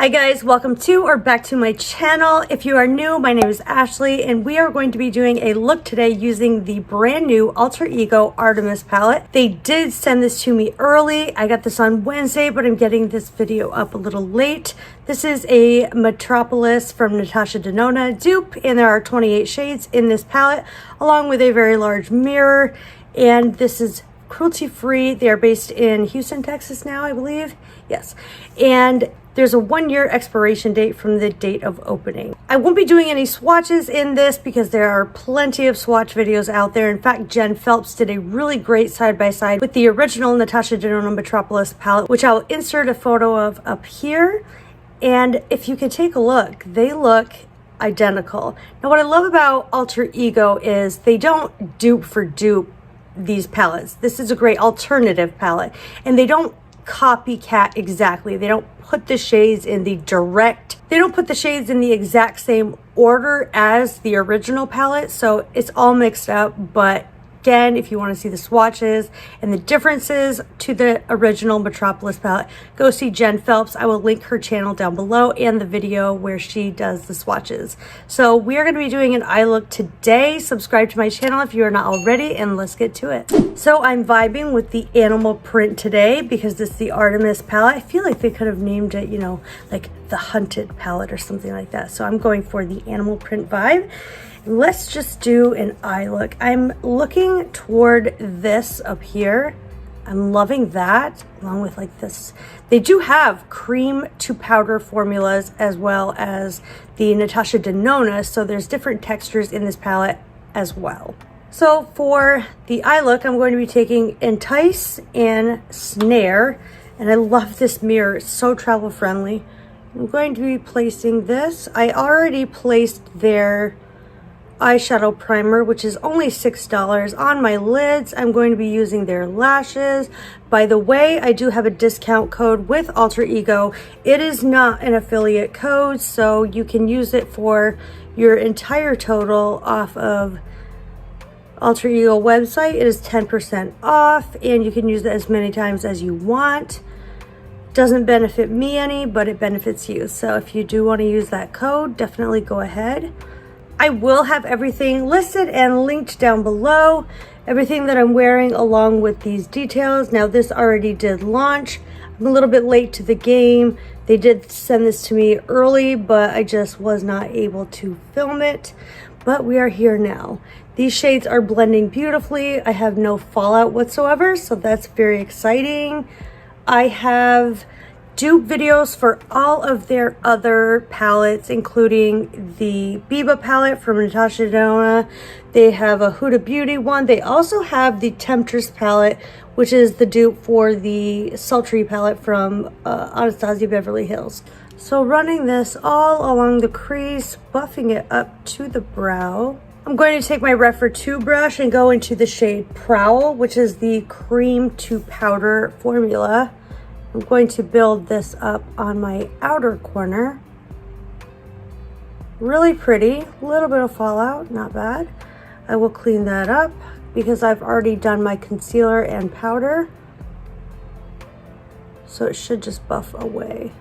Hi guys, welcome to or back to my channel. If you are new, my name is Ashley and we are going to be doing a look today using the brand new Alter Ego Artemis palette. They did send this to me early. I got this on Wednesday, but I'm getting this video up a little late. This is a METROPOLIS from NATASHA DENONA dupe, and there are 28 shades in this palette, along with a very large mirror. And this is cruelty-free. They are based in Houston, Texas now, I believe. Yes. And there's a 1-year expiration date from the date of opening. I won't be doing any swatches in this because there are plenty of swatch videos out there. In fact, Jen Phelps did a really great side-by-side with the original NATASHA DENONA METROPOLIS palette, which I'll insert a photo of up here. And if you can take a look, they look identical. Now, what I love about Alter Ego is they don't dupe for dupe these palettes. This is a great alternative palette, and they don't copycat exactly. They don't put the shades in the exact same order as the original palette, so it's all mixed up. But again, if you want to see the swatches and the differences to the original Metropolis palette, go see Jen Phelps. I will link her channel down below and the video where she does the swatches. So we are going to be doing an eye look today. Subscribe to my channel if you are not already, and let's get to it. So I'm vibing with the animal print today because it's the Artemis palette. I feel like they could have named it, you know, like the Hunted palette or something like that. So I'm going for the animal print vibe. Let's just do an eye look. I'm looking toward this up here. I'm loving that, along with like this. They do have cream to powder formulas as well as the NATASHA DENONA, so there's different textures in this palette as well. So for the eye look, I'm going to be taking Entice and Snare, and I love this mirror. It's so travel friendly. I'm going to be placing this. I already placed their eyeshadow primer, which is only $6 on my lids. I'm going to be using their lashes. By the way, I do have a discount code with Alter Ego. It is not an affiliate code, so you can use it for your entire total off of Alter Ego website. It is 10% off, and you can use it as many times as you want. Doesn't benefit me any, but it benefits you. So if you do want to use that code, definitely go ahead. I will have everything listed and linked down below, everything that I'm wearing along with these details. Now, this already did launch. I'm a little bit late to the game. They did send this to me early, but I just was not able to film it. But we are here now. These shades are blending beautifully. I have no fallout whatsoever, so that's very exciting. I have dupe videos for all of their other palettes, including the Biba palette from Natasha Denona. They have a Huda Beauty one. They also have the Temptress palette, which is the dupe for the Sultry palette from Anastasia Beverly Hills. So running this all along the crease, buffing it up to the brow. I'm going to take my Rephr 2 brush and go into the shade Prowl, which is the cream to powder formula. I'm going to build this up on my outer corner. Really pretty, a little bit of fallout, not bad. I will clean that up because I've already done my concealer and powder. So it should just buff away.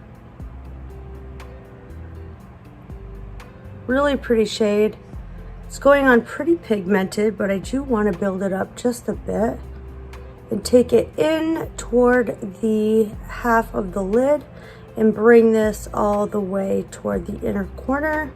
Really pretty shade. It's going on pretty pigmented, but I do want to build it up just a bit and take it in toward the half of the lid and bring this all the way toward the inner corner.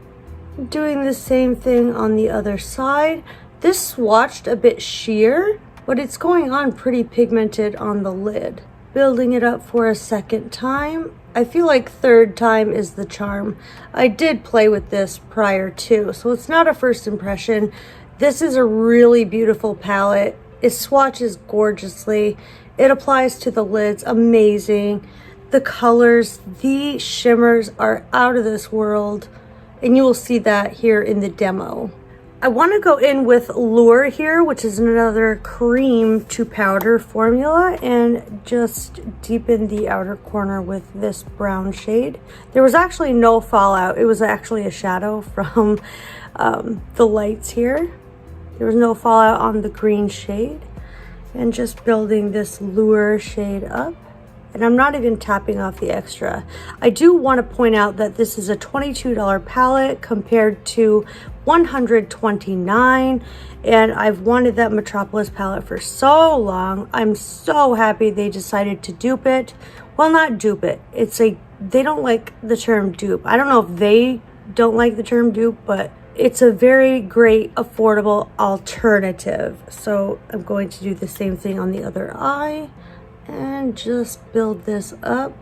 I'm doing the same thing on the other side. This swatched a bit sheer, but it's going on pretty pigmented on the lid. Building it up for a second time. I feel like third time is the charm. I did play with this prior to, so it's not a first impression. This is a really beautiful palette. It swatches gorgeously. It applies to the lids amazing. The colors, the shimmers are out of this world, and you will see that here in the demo. I want to go in with Lure here, which is another cream to powder formula, and just deepen the outer corner with this brown shade. There was actually no fallout. It was actually a shadow from the lights here. There was no fallout on the green shade. And just building this Lure shade up. I and I'm not even tapping off the extra. I do want to point out that this is a $22 palette compared to $129, and I've wanted that Metropolis palette for so long. I'm so happy they decided to dupe it. Well, not dupe it. They don't like the term dupe. I don't know if they don't like the term dupe, but it's a very great affordable alternative. So I'm going to do the same thing on the other eye and just build this up.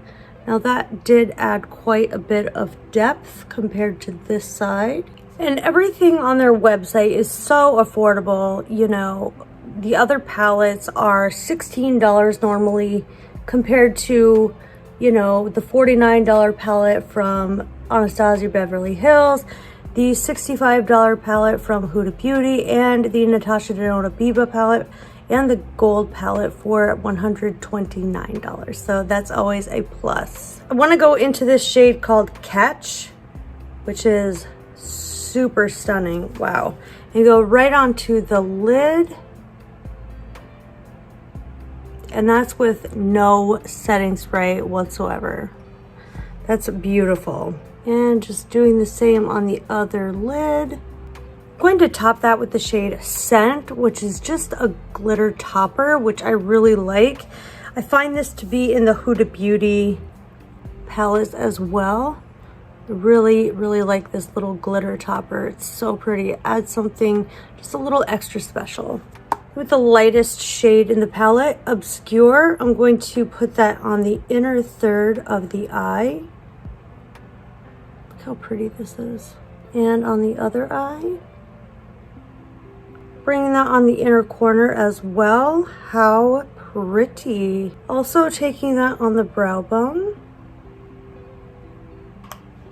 Now that did add quite a bit of depth compared to this side. And everything on their website is so affordable. You know, the other palettes are $16 normally compared to, you know, the $49 palette from Anastasia Beverly Hills, the $65 palette from Huda Beauty, and the Natasha Denona Biba palette, and the gold palette for $129. So that's always a plus. I want to go into this shade called Catch, which is super stunning. Wow. And go right onto the lid. And that's with no setting spray whatsoever. That's beautiful. And just doing the same on the other lid. I'm going to top that with the shade Scent, which is just a glitter topper, which I really like. I find this to be in the Huda Beauty palettes as well. I really, really like this little glitter topper. It's so pretty. It adds something just a little extra special. With the lightest shade in the palette, Obscure, I'm going to put that on the inner third of the eye. Look how pretty this is. And on the other eye. Bringing that on the inner corner as well. How pretty. Also taking that on the brow bone.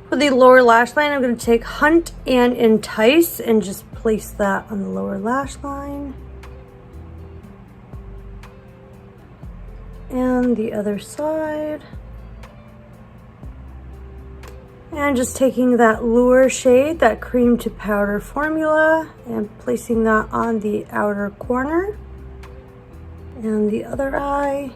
For the lower lash line, I'm going to take Hunt and Entice and just place that on the lower lash line. And the other side. And just taking that Lure shade, that cream to powder formula, and placing that on the outer corner. And the other eye.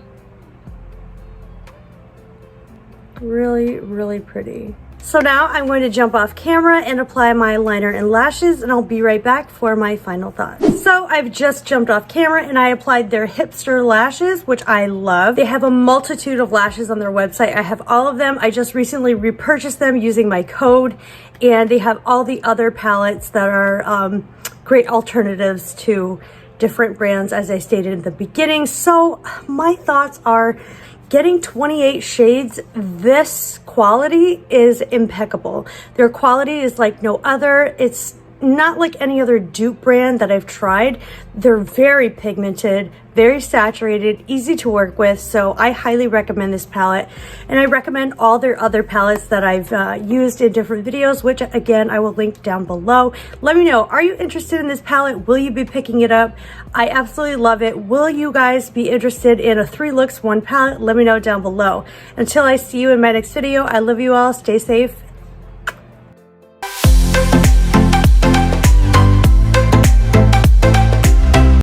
Really, really pretty. So now I'm going to jump off camera and apply my liner and lashes, and I'll be right back for my final thoughts. So I've just jumped off camera and I applied their hipster lashes, which I love. They have a multitude of lashes on their website. I have all of them. I just recently repurchased them using my code, and they have all the other palettes that are great alternatives to different brands, as I stated in the beginning. So my thoughts are, getting 28 shades this quality is impeccable. Their quality is like no other. It's not like any other dupe brand that I've tried. They're very pigmented, very saturated, easy to work with. So I highly recommend this palette, and I recommend all their other palettes that I've used in different videos, which again, I will link down below. Let me know, are you interested in this palette? Will you be picking it up? I absolutely love it. Will you guys be interested in a 3 looks 1 palette? Let me know down below. Until I see you in my next video, I love you all. Stay safe